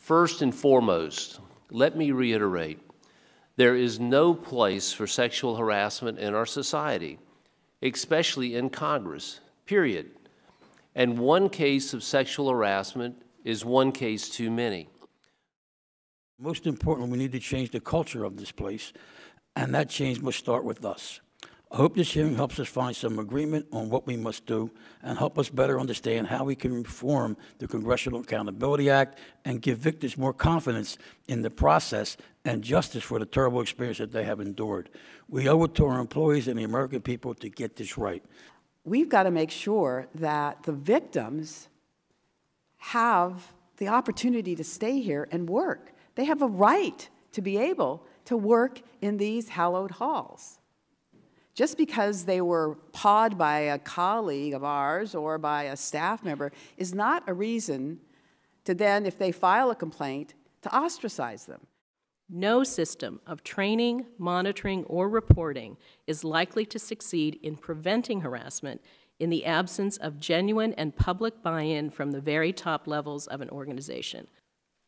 First and foremost, let me reiterate, there is no place for sexual harassment in our society, especially in Congress, period. And one case of sexual harassment is one case too many. Most importantly, we need to change the culture of this place, and that change must start with us. I hope this hearing helps us find some agreement on what we must do and help us better understand how we can reform the Congressional Accountability Act and give victims more confidence in the process and justice for the terrible experience that they have endured. We owe it to our employees and the American people to get this right. We've got to make sure that the victims have the opportunity to stay here and work. They have a right to be able to work in these hallowed halls. Just because they were pawed by a colleague of ours or by a staff member is not a reason to then, if they file a complaint, to ostracize them. No system of training, monitoring, or reporting is likely to succeed in preventing harassment in the absence of genuine and public buy-in from the very top levels of an organization.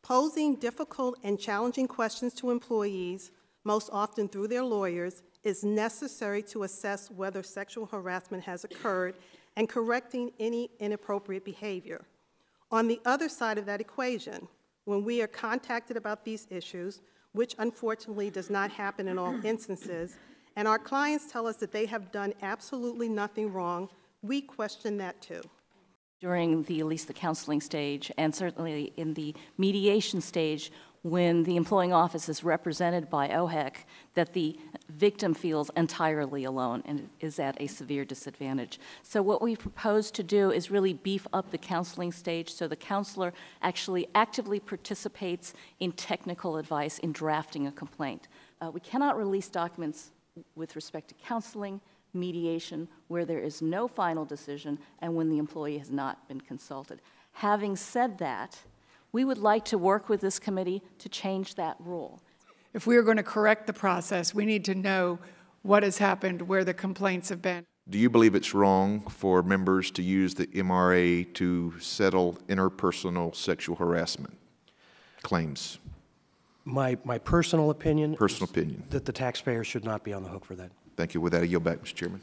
Posing difficult and challenging questions to employees, most often through their lawyers, is necessary to assess whether sexual harassment has occurred and correcting any inappropriate behavior. On the other side of that equation, when we are contacted about these issues, which unfortunately does not happen in all instances, and our clients tell us that they have done absolutely nothing wrong, we question that too. During at least the counseling stage, and certainly in the mediation stage, when the employing office is represented by OHEC, that the victim feels entirely alone and is at a severe disadvantage. So what we propose to do is really beef up the counseling stage so the counselor actually actively participates in technical advice in drafting a complaint. We cannot release documents with respect to counseling, mediation, where there is no final decision and when the employee has not been consulted. Having said that, we would like to work with this committee to change that rule. If we are going to correct the process, we need to know what has happened, where the complaints have been. Do you believe it's wrong for members to use the MRA to settle interpersonal sexual harassment claims? My personal opinion Personal opinion. that the taxpayer should not be on the hook for that. Thank you. With that, I yield back, Mr. Chairman.